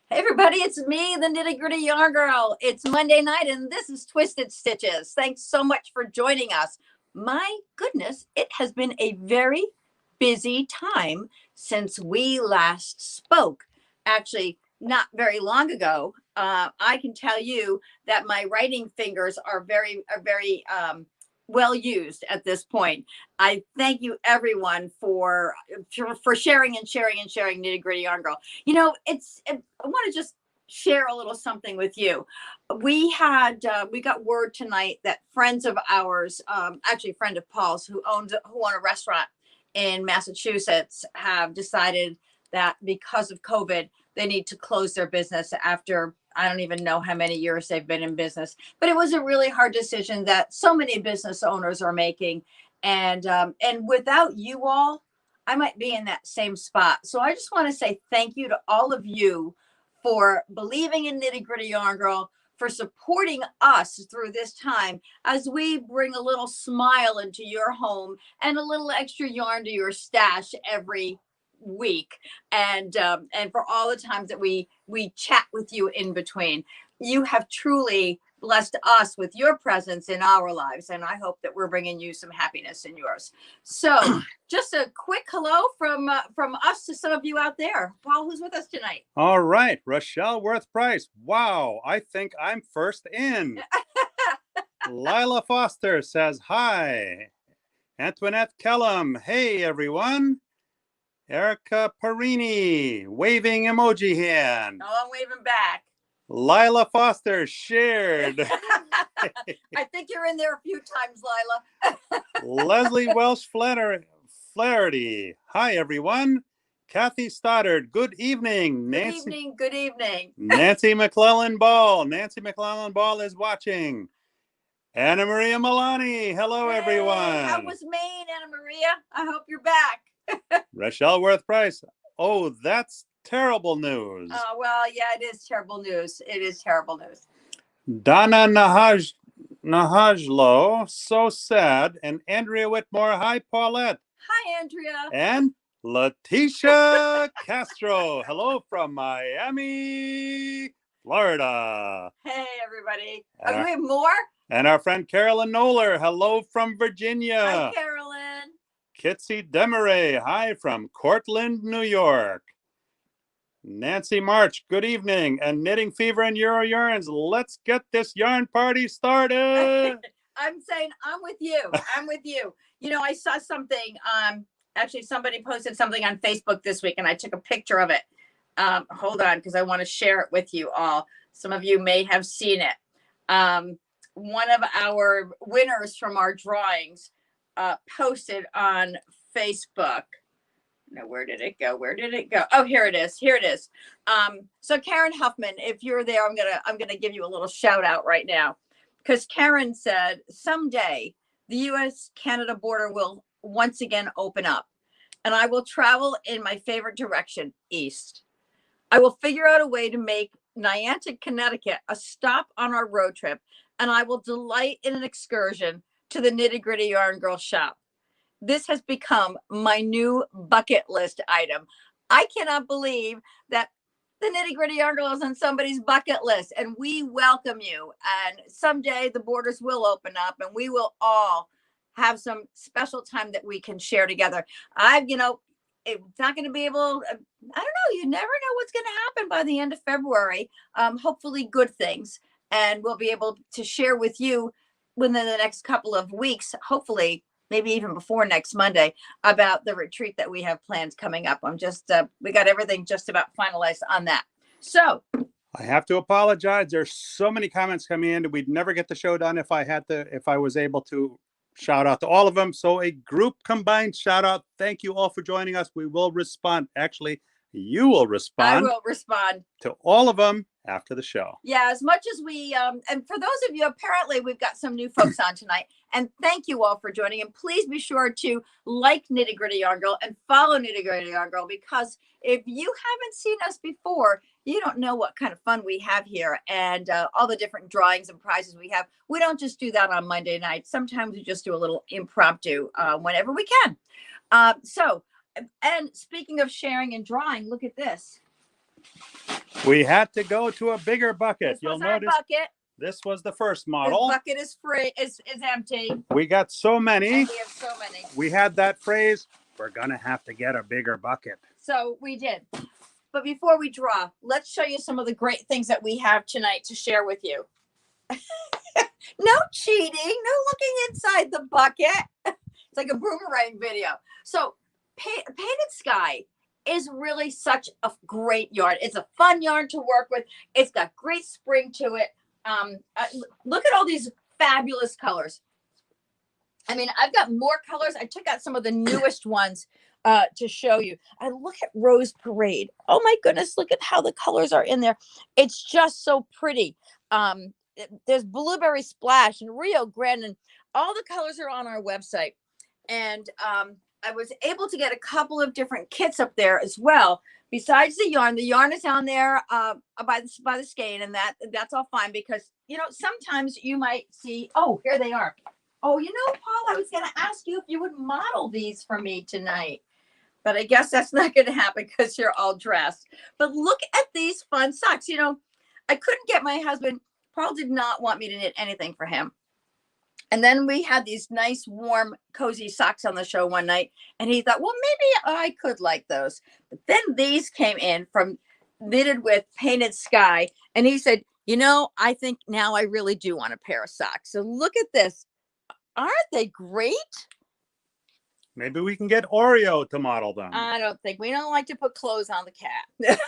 Hey everybody, it's me, the Nitty Gritty Yarn Girl. It's Monday night and this is Twisted Stitches. Thanks so much for joining us. My goodness, it has been a very busy time since we last spoke. Actually, not very long ago. I can tell you that my writing fingers are very well used at this point. I thank you everyone for sharing and sharing and sharing Nitty Gritty Yarn Girl. I want to just share a little something with you. We got word tonight that friends of ours, actually a friend of Paul's who own a restaurant in Massachusetts, have decided that because of COVID, they need to close their business after I don't even know how many years they've been in business. But it was a really hard decision that so many business owners are making, and without you all, I might be in that same spot. So I just want to say thank you to all of you for believing in Nitty Gritty Yarn Girl, for supporting us through this time as we bring a little smile into your home and a little extra yarn to your stash every week, and for all the times that we chat with you in between. You have truly blessed us with your presence in our lives, and I hope that we're bringing you some happiness in yours. So just a quick hello from us to some of you out there. Paul, who's with us tonight? All right, Rochelle Worth Price. Wow, I think I'm first in. Lila Foster says hi. Antoinette Kellum, hey everyone. Erica Perini, waving emoji hand. Oh, I'm waving back. Lila Foster shared. I think you're in there a few times, Lila. Leslie Welsh Flaherty. Hi, everyone. Kathy Stoddard, good evening. Good evening. Nancy McClellan Ball. Nancy McClellan Ball is watching. Anna Maria Milani. Hello, everyone. How was Maine, Anna Maria? I hope you're back. Rochelle Worth Price. Oh, that's terrible news. Oh, well, yeah, it is terrible news. It is terrible news. Donna Nahajlo, so sad. And Andrea Whitmore. Hi, Paulette. Hi, Andrea. And Leticia Castro. Hello from Miami, Florida. Hey, everybody. Oh, we have more? And our friend Carolyn Noller. Hello from Virginia. Hi, Carolyn. Kitsy Demaray. Hi from Cortland, New York. Nancy March, good evening. And Knitting Fever and Euro Yarns. Let's get this yarn party started. I'm saying I'm with you. I'm with you. You know, I saw something. Actually, somebody posted something on Facebook this week, and I took a picture of it. Hold on, because I want to share it with you all. Some of you may have seen it. One of our winners from our drawings posted on Facebook. No, where did it go? Where did it go? Oh, here it is. Here it is. So Karen Huffman, if you're there, I'm gonna give you a little shout out right now, because Karen said someday the U.S.-Canada border will once again open up, and I will travel in my favorite direction, east. I will figure out a way to make Niantic, Connecticut a stop on our road trip, and I will delight in an excursion to the Nitty Gritty Yarn Girl shop. This has become my new bucket list item. I cannot believe that the Nitty Gritty Yarn Girl is on somebody's bucket list, and we welcome you. And someday the borders will open up, and we will all have some special time that we can share together. It's not going to be able, I don't know, you never know what's going to happen by the end of February. Hopefully good things. And we'll be able to share with you within the next couple of weeks, hopefully, maybe even before next Monday, about the retreat that we have planned coming up. We got everything just about finalized on that. So I have to apologize. There's so many comments coming in that we'd never get the show done if I was able to shout out to all of them. So a group combined shout out. Thank you all for joining us. We will respond. Actually, you will respond. I will respond to all of them after the show. Yeah, as much as we, and for those of you, apparently we've got some new folks on tonight. And thank you all for joining. And please be sure to like Nitty Gritty Yarn Girl and follow Nitty Gritty Yarn Girl, because if you haven't seen us before, you don't know what kind of fun we have here and all the different drawings and prizes we have. We don't just do that on Monday night. Sometimes we just do a little impromptu whenever we can. And speaking of sharing and drawing, look at this. We had to go to a bigger bucket. This You'll was our notice bucket. this was the first This model. bucket is free, is empty. We got so many. And we have so many. We had that phrase, we're going to have to get a bigger bucket. So we did. But before we draw, let's show you some of the great things that we have tonight to share with you. No cheating, no looking inside the bucket. It's like a boomerang video. So Painted Sky is really such a great yarn. It's a fun yarn to work with. It's got great spring to it. Look at all these fabulous colors. I mean, I've got more colors. I took out some of the newest ones to show you. I look at Rose Parade. Oh my goodness, look at how the colors are in there. It's just so pretty. There's Blueberry Splash and Rio Grande, and all the colors are on our website. And I was able to get a couple of different kits up there as well. Besides the yarn is on there by the skein, and that's all fine because, you know, sometimes you might see, oh, here they are. Oh, you know, Paul, I was going to ask you if you would model these for me tonight, but I guess that's not going to happen because you're all dressed. But look at these fun socks. You know, I couldn't get my husband. Paul did not want me to knit anything for him. And then we had these nice, warm, cozy socks on the show one night. And he thought, well, maybe I could like those. But then these came in from Knitted with Painted Sky. And he said, you know, I think now I really do want a pair of socks. So look at this. Aren't they great? Maybe we can get Oreo to model them. I don't think. We don't like to put clothes on the cat.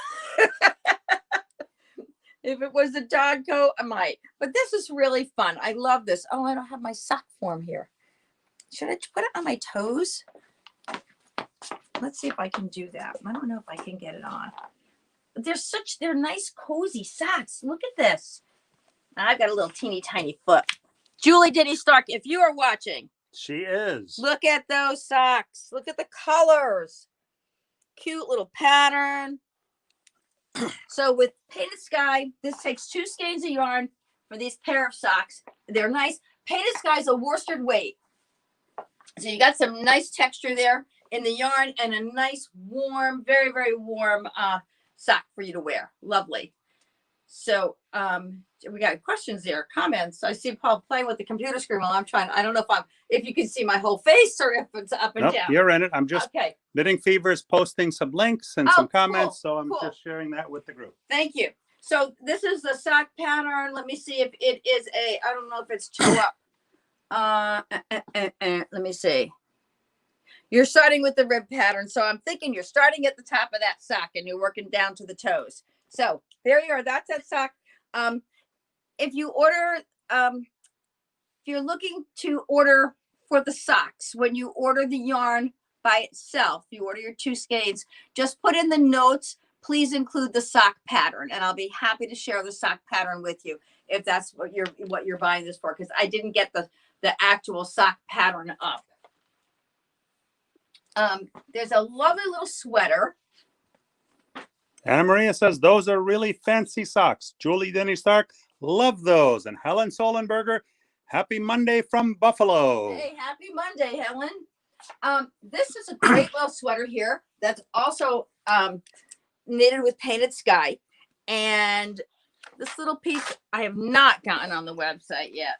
If it was a dog coat, I might. But this is really fun. I love this. Oh, I don't have my sock form here. Should I put it on my toes? Let's see if I can do that. I don't know if I can get it on. But they're nice, cozy socks. Look at this. I've got a little teeny tiny foot. Julie Diddy Stark, if you are watching. She is. Look at those socks. Look at the colors. Cute little pattern. So with Painted Sky, this takes 2 skeins of yarn for these pair of socks. They're nice. Painted Sky is a worsted weight. So you got some nice texture there in the yarn and a nice warm, very, very warm sock for you to wear. Lovely. So we got questions there, comments. I see Paul playing with the computer screen while I'm trying. I don't know if you can see my whole face or if it's up and down. You're in it. I'm just Knitting Fever's posting some links and some comments. Cool, so I'm just sharing that with the group. Thank you. So this is the sock pattern. Let me see if it is I don't know if it's toe up. Let me see. You're starting with the rib pattern. So I'm thinking you're starting at the top of that sock and you're working down to the toes. So there you are. That's that sock. If you order, if you're looking to order for the socks, when you order the yarn by itself, you order your 2 skeins, just put in the notes, please include the sock pattern. And I'll be happy to share the sock pattern with you if that's what you're buying this for, because I didn't get the actual sock pattern up. There's a lovely little sweater. Anna Maria says, those are really fancy socks. Julie Denny Stark, love those. And Helen Solenberger, happy Monday from Buffalo. Hey, happy Monday, Helen. This is a great little sweater here that's also knitted with Painted Sky. And this little piece I have not gotten on the website yet.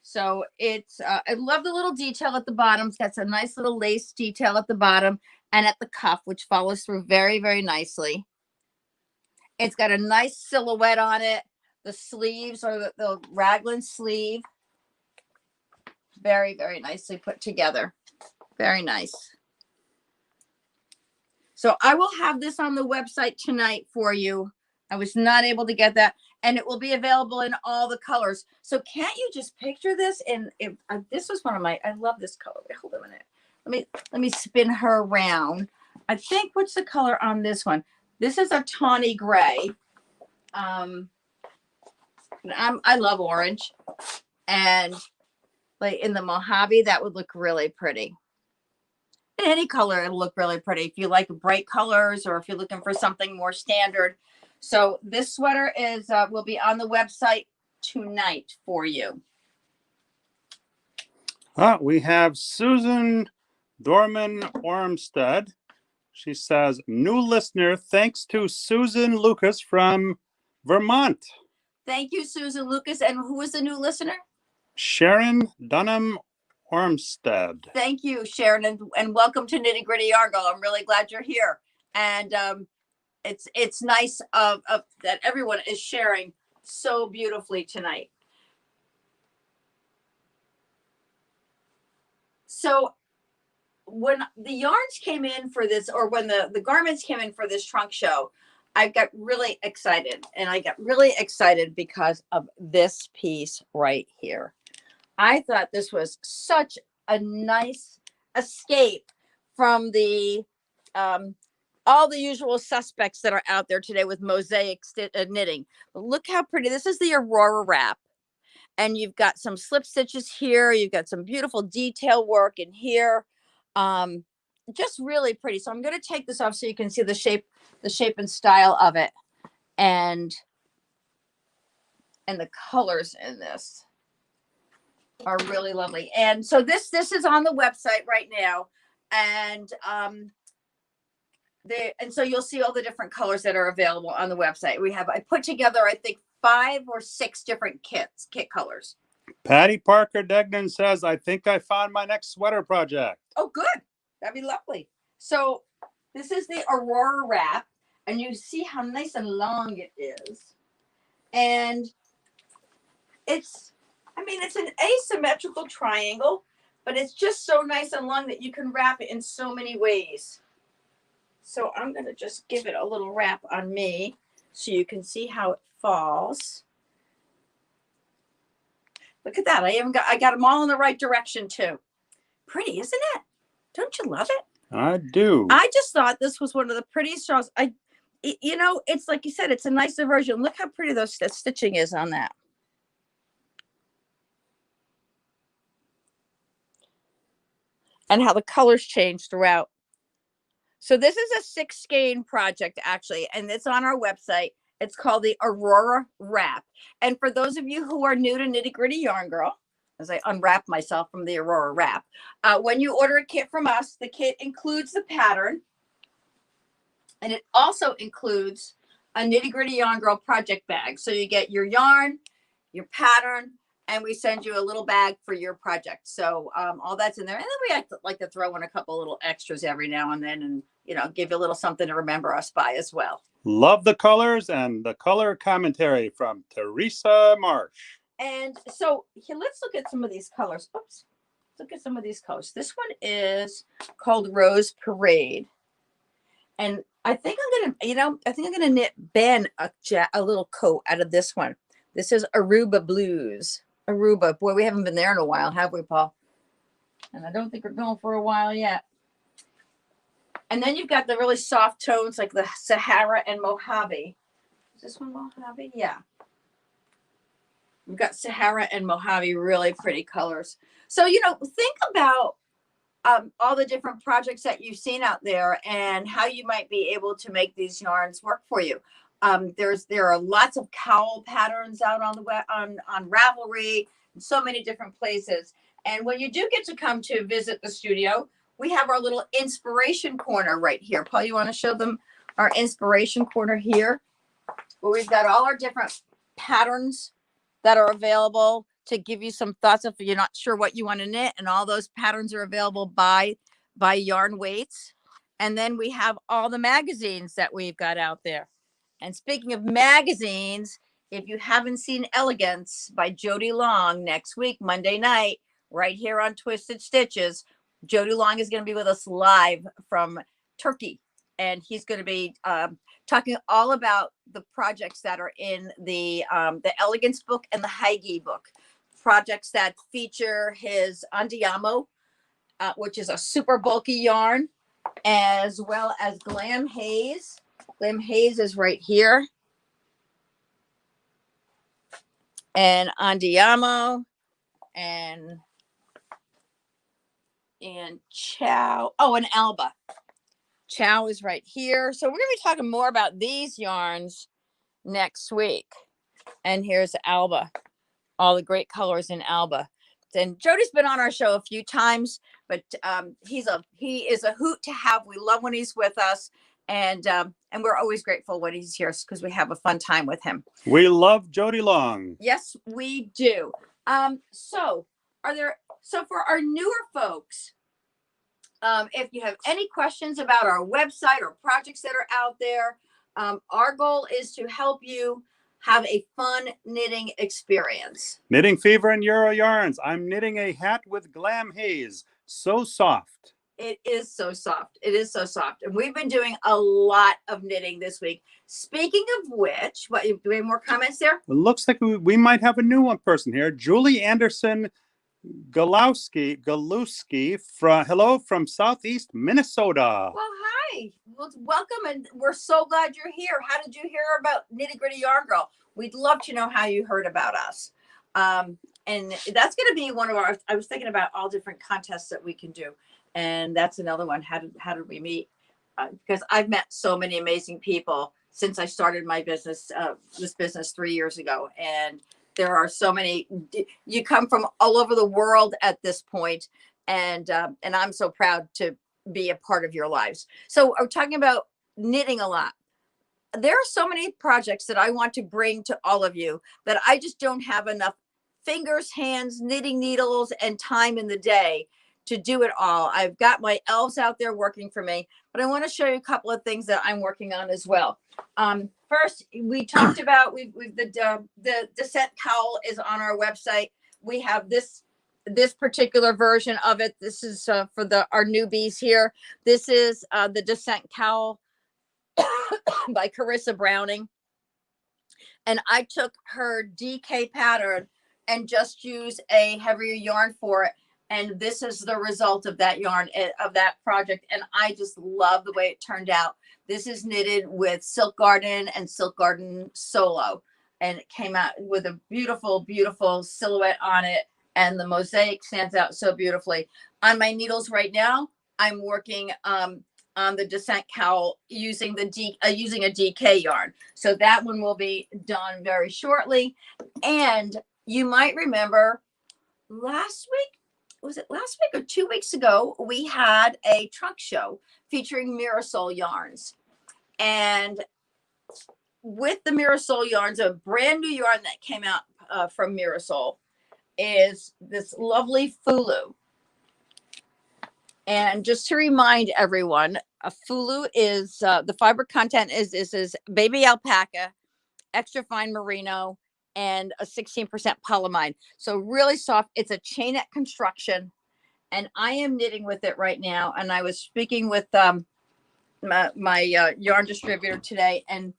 So it's, I love the little detail at the bottom. It's got some nice little lace detail at the bottom and at the cuff, which follows through very, very nicely. It's got a nice silhouette on it. The sleeves are the raglan sleeve. Very, very nicely put together. Very nice. So I will have this on the website tonight for you. I was not able to get that. And it will be available in all the colors. So can't you just picture this? And if this was one of my, I love this color. Wait, hold on a minute. Let me spin her around. I think, what's the color on this one? This is a tawny gray. I love orange. And like in the Mojave, that would look really pretty. In any color, it'll look really pretty. If you like bright colors or if you're looking for something more standard. So this sweater is will be on the website tonight for you. We have Susan Dorman Ormsted. She says, new listener, thanks to Susan Lucas from Vermont. Thank you, Susan Lucas. And who is the new listener? Sharon Dunham Ormstead. Thank you, Sharon, and welcome to Nitty Gritty Yarn Girl. I'm really glad you're here. And it's nice that everyone is sharing so beautifully tonight. So when the yarns came in for this, or when the garments came in for this trunk show, I got really excited. And I got really excited because of this piece right here. I thought this was such a nice escape from the all the usual suspects that are out there today with mosaic knitting. But look how pretty. This is the Aurora wrap. And you've got some slip stitches here. You've got some beautiful detail work in here. Just really pretty. So I'm going to take this off so you can see the shape and style of it, and the colors in this are really lovely. And so this is on the website right now, and so you'll see all the different colors that are available on the website. I put together, I think, 5 or 6 different kit colors. Patty Parker Degnan says, I think I found my next sweater project. Oh, good. That'd be lovely. So this is the Aurora wrap, and you see how nice and long it is. And it's an asymmetrical triangle, but it's just so nice and long that you can wrap it in so many ways. So I'm going to just give it a little wrap on me so you can see how it falls. Look at that. I got them all in the right direction too. Pretty, isn't it? Don't you love it? I do. I just thought this was one of the prettiest shawls. It's like you said, it's a nicer version. Look how pretty the stitching is on that. And how the colors change throughout. So this is a 6 skein project, actually, and it's on our website. It's called the Aurora Wrap. And for those of you who are new to Nitty Gritty Yarn Girl, as I unwrap myself from the Aurora Wrap, when you order a kit from us, the kit includes the pattern, and it also includes a Nitty Gritty Yarn Girl project bag. So you get your yarn, your pattern, and we send you a little bag for your project. So all that's in there. And then we like to throw in a couple little extras every now and then, and give you a little something to remember us by as well. Love the colors and the color commentary from Teresa Marsh. And so here, let's look at some of these colors. Oops. Look at some of these colors. This one is called Rose Parade. And I think I'm gonna knit Ben a little coat out of this one. This is Aruba Blues. Aruba. Boy, we haven't been there in a while, have we, Paul? And I don't think we're going for a while yet. And then you've got the really soft tones like the Sahara and Mojave. Is this one Mojave? Yeah. We've got Sahara and Mojave, really pretty colors. So, think about all the different projects that you've seen out there and how you might be able to make these yarns work for you. There are lots of cowl patterns out on the web, on Ravelry, and so many different places. And when you do get to come to visit the studio, we have our little inspiration corner right here. Paul, you want to show them our inspiration corner here, where we've got all our different patterns that are available to give you some thoughts if you're not sure what you want to knit, and all those patterns are available by yarn weights. And then we have all the magazines that we've got out there. And speaking of magazines, if you haven't seen Elegance by Jody Long next week, Monday night, right here on Twisted Stitches, Jody Long is going to be with us live from Turkey. And he's going to be talking all about the projects that are in the Elegance book and the Heige book. Projects that feature his Andiamo, which is a super bulky yarn, as well as Glam Haze. Glam Haze is right here. And Andiamo and Chow. Oh, and Alba. Chow is right here. So we're going to be talking more about these yarns next week. And here's Alba. All the great colors in Alba. and Jody's been on our show a few times, but he is a hoot to have. We love when he's with us, and we're always grateful when he's here because we have a fun time with him. We love Jody Long. Yes, we do. So for our newer folks, if you have any questions about our website or projects that are out there, our goal is to help you have a fun knitting experience. Knitting Fever and Euro Yarns. I'm knitting a hat with Glam Haze. So soft. It is so soft. It is so soft. And we've been doing a lot of knitting this week. Speaking of which, do we have more comments there? It looks like we might have a new person here. Julie Anderson Galowski hello from Southeast Minnesota. Well, hi. Well, welcome, and we're so glad you're here. How did you hear about Nitty Gritty Yarn Girl? We'd love to know how you heard about us. And that's going to be one of our. I was thinking about all different contests that we can do, and that's another one. How did we meet? Because I've met so many amazing people since I started my business, this business 3 years ago, and there are so many. You come from all over the world at this point, and I'm so proud to be a part of your lives. So I'm talking about knitting a lot. There are so many projects that I want to bring to all of you that I just don't have enough fingers, hands, knitting needles, and time in the day to do it all. I've got my elves out there working for me, but I want to show you a couple of things that I'm working on as well. First, we talked about the descent cowl is on our website. We have this particular version of it. This is for our newbies here. This is the descent cowl by Carissa Browning, and I took her DK pattern and just used a heavier yarn for it. And this is the result of that yarn, of that project. And I just love the way it turned out. This is knitted with Silk Garden and Silk Garden Solo. And it came out with a beautiful, beautiful silhouette on it. And the mosaic stands out so beautifully. On my needles right now, I'm working on the descent cowl using a DK yarn. So that one will be done very shortly. And you might remember last week, was it last week or 2 weeks ago, we had a trunk show featuring Mirasol yarns. And with the Mirasol yarns, a brand new yarn that came out from Mirasol is this lovely Fulu. And just to remind everyone, a Fulu is the fiber content is baby alpaca, extra fine merino, and a 16% polyamide. So really soft. It's a chainette construction, and I am knitting with it right now. And I was speaking with my yarn distributor today, and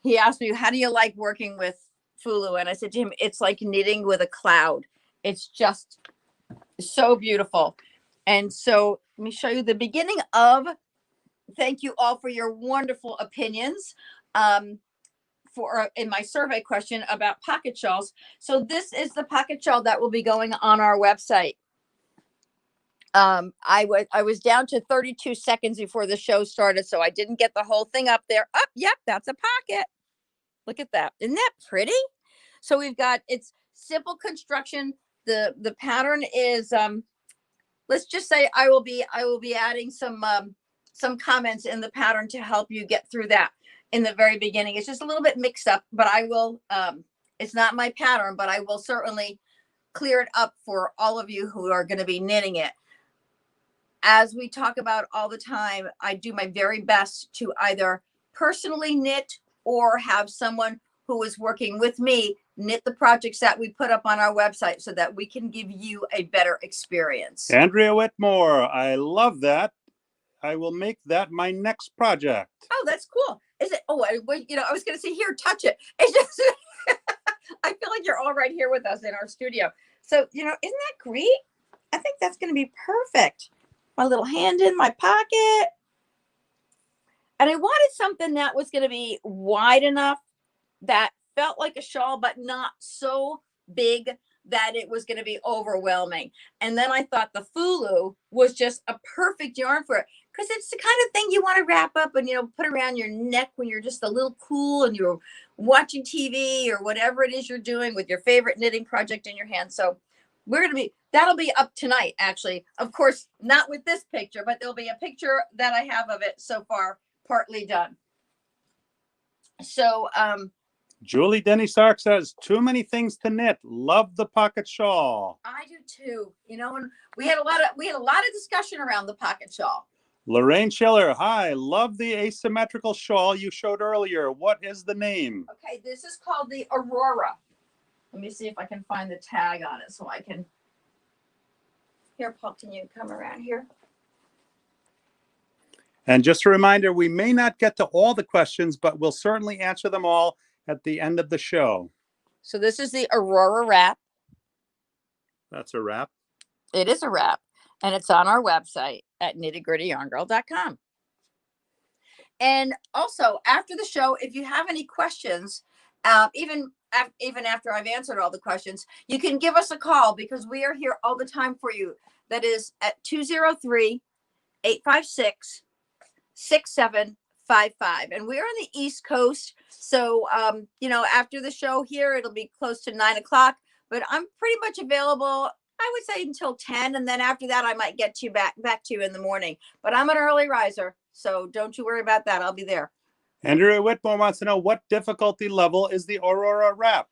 he asked me, how do you like working with Fulu? And I said to him, it's like knitting with a cloud. It's just so beautiful. And so let me show you the beginning of, thank you all for your wonderful opinions in my survey question about pocket shawls. So this is the pocket shawl that will be going on our website. I was down to 32 seconds before the show started, so I didn't get the whole thing up there. Oh, yep, that's a pocket. Look at that. Isn't that pretty? So we've got, it's simple construction. The pattern is, let's just say I will be adding some comments in the pattern to help you get through that in the very beginning. It's just a little bit mixed up, but I will, it's not my pattern, but I will certainly clear it up for all of you who are going to be knitting it. As we talk about all the time, I do my very best to either personally knit or have someone who is working with me knit the projects that we put up on our website so that we can give you a better experience. Andrea Whitmore, I love that. I will make that my next project. Oh, that's cool. Is it? Oh, I was going to say, here, touch it. It's just, I feel like you're all right here with us in our studio. So, isn't that great? I think that's going to be perfect. My little hand in my pocket. And I wanted something that was going to be wide enough that felt like a shawl, but not so big that it was going to be overwhelming. And then I thought the Fulu was just a perfect yarn for it, because it's the kind of thing you want to wrap up and, put around your neck when you're just a little cool and you're watching TV or whatever it is you're doing with your favorite knitting project in your hand. So that'll be up tonight, actually. Of course, not with this picture, but there'll be a picture that I have of it so far, partly done. So, Julie Denny Sark says, too many things to knit. Love the pocket shawl. I do too. You know, and we had a lot of discussion around the pocket shawl. Lorraine Schiller, hi. Love the asymmetrical shawl you showed earlier. What is the name? Okay, this is called the Aurora. Let me see if I can find the tag on it so I can. Here, Paul, can you come around here? And just a reminder, we may not get to all the questions, but we'll certainly answer them all at the end of the show. So this is the Aurora wrap. That's a wrap. It is a wrap, and it's on our website at KnittyGrittyyarnGirl.com. And also, after the show, if you have any questions, even after I've answered all the questions, you can give us a call because we are here all the time for you. That is at 203-856-6755. And we're on the East Coast. So, after the show here, it'll be close to 9 o'clock. But I'm pretty much available, I would say, until 10. And then after that, I might get you back to you in the morning. But I'm an early riser, so don't you worry about that. I'll be there. Andrea Whitmore wants to know, what difficulty level is the Aurora wrap?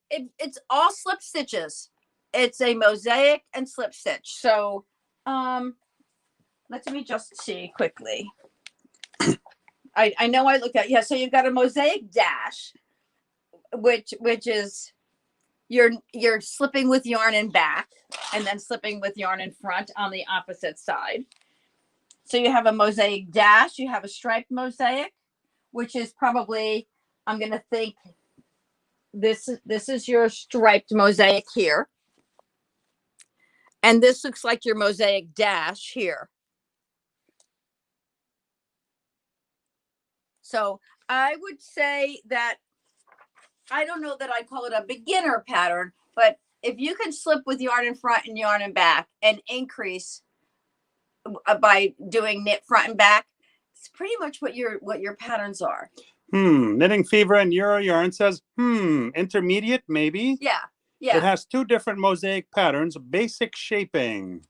It's all slip stitches. It's a mosaic and slip stitch. So let me just see quickly. I know I looked at, so you've got a mosaic dash, which is you're slipping with yarn in back and then slipping with yarn in front on the opposite side. So you have a mosaic dash, you have a striped mosaic, which is probably, I'm going to think this is your striped mosaic here. And this looks like your mosaic dash here. So I would say that, I don't know that I'd call it a beginner pattern, but if you can slip with yarn in front and yarn in back and increase by doing knit front and back, it's pretty much what your patterns are. Knitting Fever and Euro Yarn says, intermediate, maybe? Yeah. It has two different mosaic patterns, basic shaping.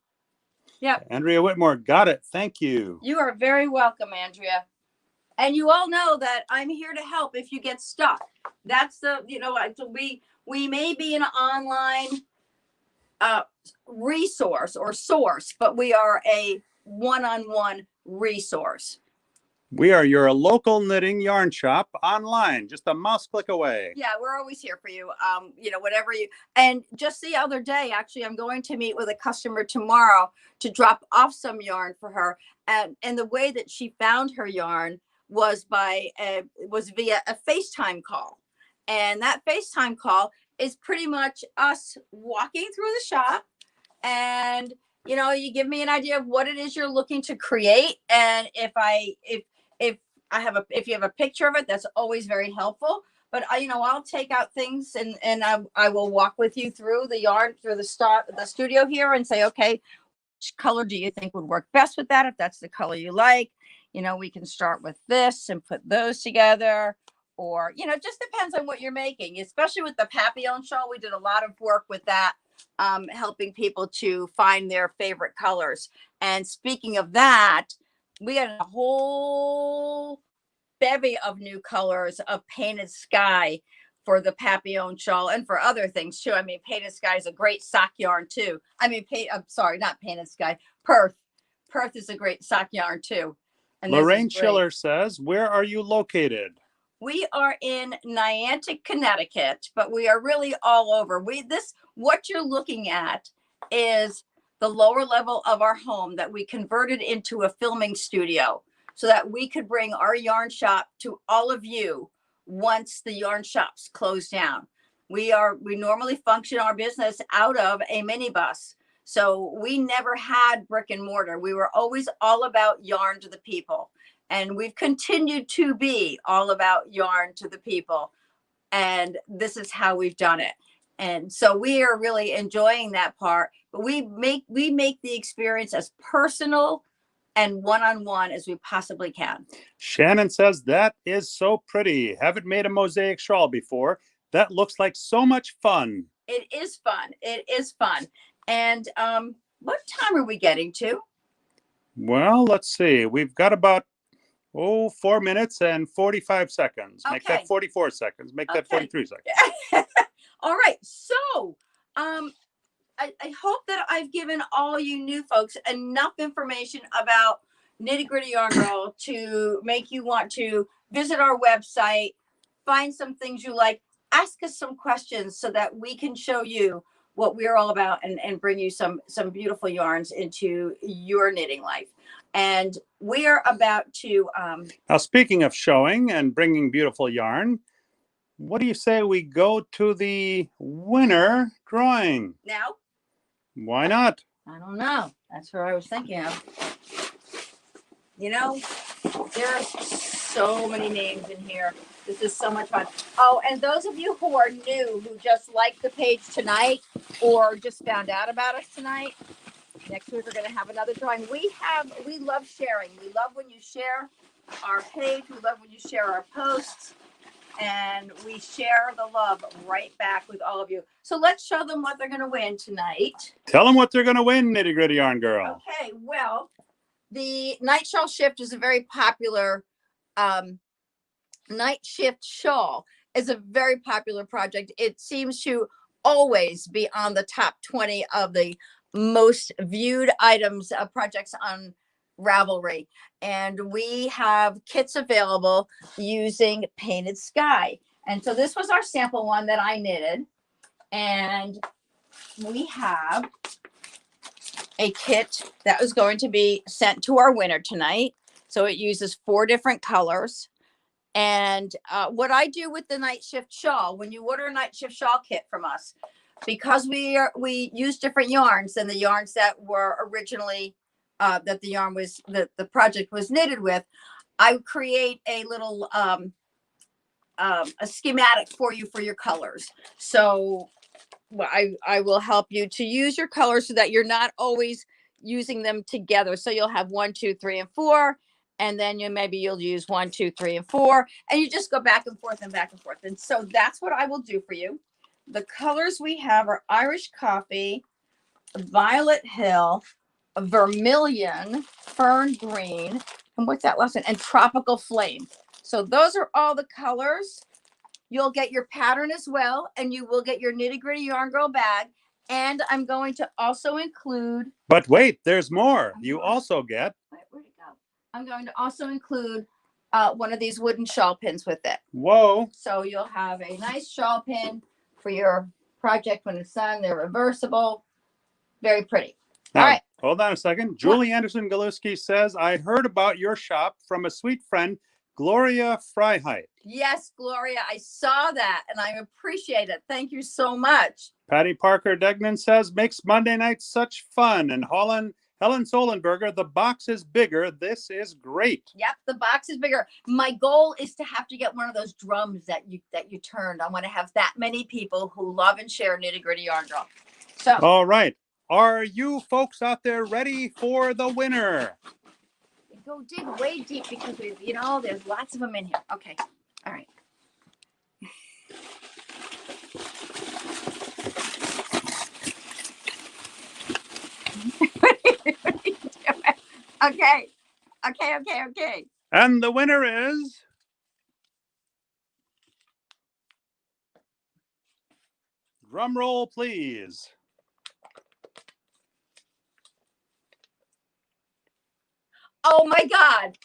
Yeah. Andrea Whitmore, got it. Thank you. You are very welcome, Andrea. And you all know that I'm here to help if you get stuck. That's we may be an online resource or source, but we are a one-on-one resource. We are your local knitting yarn shop online, just a mouse click away. Yeah, we're always here for you. Whatever you, and just the other day, actually, I'm going to meet with a customer tomorrow to drop off some yarn for her. And the way that she found her yarn was via a FaceTime call. And that FaceTime call is pretty much us walking through the shop, and you give me an idea of what it is you're looking to create. And if you have a picture of it, that's always very helpful. But I'll take out things and I will walk with you through the yarn, through the studio here, and say, okay, which color do you think would work best with that? If that's the color you like, we can start with this and put those together. Or, it just depends on what you're making, especially with the Papillon shawl. We did a lot of work with that, helping people to find their favorite colors. And speaking of that, we had a whole bevy of new colors of Painted Sky for the Papillon shawl and for other things too. I mean, Painted Sky is a great sock yarn too. I mean, I'm sorry, not Painted Sky. Perth is a great sock yarn too. And Lorraine Schiller says, where are you located? We are in Niantic, Connecticut, but we are really all over. What you're looking at is the lower level of our home that we converted into a filming studio so that we could bring our yarn shop to all of you once the yarn shops close down. We normally function our business out of a minibus. So we never had brick and mortar. We were always all about yarn to the people. And we've continued to be all about yarn to the people. And this is how we've done it. And so we are really enjoying that part. But we make the experience as personal and one-on-one as we possibly can. Shannon says, that is so pretty. Haven't made a mosaic shawl before. That looks like so much fun. It is fun. It is fun. And what time are we getting to? Well, let's see. We've got about 4 minutes and 45 seconds. Make Okay. that 44 seconds. Make that 43 seconds. All right. So I hope that I've given all you new folks enough information about Nitty Gritty Yarn Girl to make you want to visit our website, find some things you like, ask us some questions so that we can show you what we're all about and bring you some beautiful yarns into your knitting life. And we are about to now, speaking of showing and bringing beautiful yarn, what do you say we go to the winner drawing? now. Why not? I don't know. That's what I was thinking of. You know, there are so many names in here. This is so much fun. Oh, and those of you who are new, who just liked the page tonight or just found out about us tonight, next week we're going to have another drawing. We love sharing. We love when you share our page. We love when you share our posts. And we share the love right back with all of you. So let's show them what they're going to win tonight. Tell them what they're going to win, Nitty Gritty Yarn Girl. Okay, well, the Nightshift Shift is a very popular Nightshift Shawl is a very popular project. It seems to always be on the top 20 of the most viewed items projects on Ravelry. And we have kits available using Painted Sky. And so this was our sample one that I knitted. And we have a kit that was going to be sent to our winner tonight. So it uses 4 different colors. And what I do with the Nightshift Shawl, when you order a Nightshift Shawl Kit from us, because we use different yarns than the yarns that were originally that the project was knitted with, I create a little a schematic for you for your colors. So I will help you to use your colors so that you're not always using them together. So you'll have 1, 2, 3, and 4. And then you'll use 1, 2, 3, and 4, and you just go back and forth and back and forth. And so that's what I will do for you. The colors we have are Irish Coffee, Violet Hill, Vermilion, Fern Green, and what's that last one? And Tropical Flame. So those are all the colors. You'll get your pattern as well, and you will get your Nitty Gritty Yarn Girl bag. And I'm going to also include. But wait, there's more. You also get. Where'd it go? I'm going to also include one of these wooden shawl pins with it. Whoa. So you'll have a nice shawl pin for your project when it's done. They're reversible. Very pretty. Now, all right. Hold on a second. Julie Anderson Galuski says, I heard about your shop from a sweet friend, Gloria Freiheit. Yes, Gloria. I saw that and I appreciate it. Thank you so much. Patty Parker Degnan says, makes Monday nights such fun. And Helen Solenberger, the box is bigger. This is great. Yep, the box is bigger. My goal is to have to get one of those drums that you turned. I want to have that many people who love and share Nitty Gritty Yarn Girl. So, all right. Are you folks out there ready for the winner? Go dig way deep because there's lots of them in here. Okay. All right. Okay. And the winner is drum roll, please. Oh my God.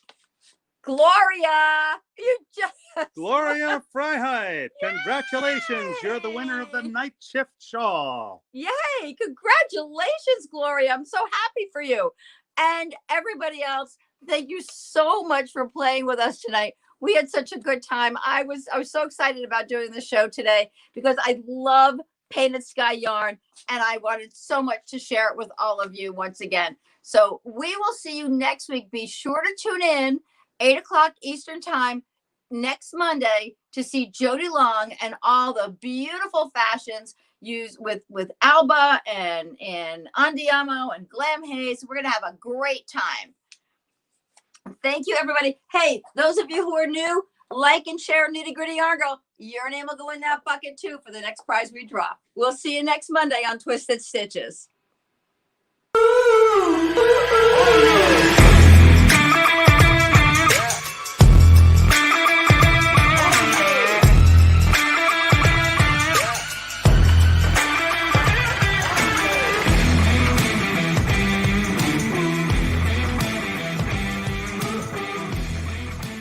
Gloria, you just Gloria Freiheit. Congratulations. You're the winner of the Nightshift Shawl. Yay. Congratulations, Gloria. I'm so happy for you. And everybody else, thank you so much for playing with us tonight. We had such a good time. I was so excited about doing the show today because I love Painted Sky yarn and I wanted so much to share it with all of you once again. So we will see you next week. Be sure to tune in 8 o'clock Eastern time next Monday to see Jody Long and all the beautiful fashions used with Alba and Andiamo and Glam Haze. We're going to have a great time. Thank you, everybody. Hey, those of you who are new, like and share Nitty Gritty Yarn Girl. Your name will go in that bucket too for the next prize we draw. We'll see you next Monday on Twisted Stitches.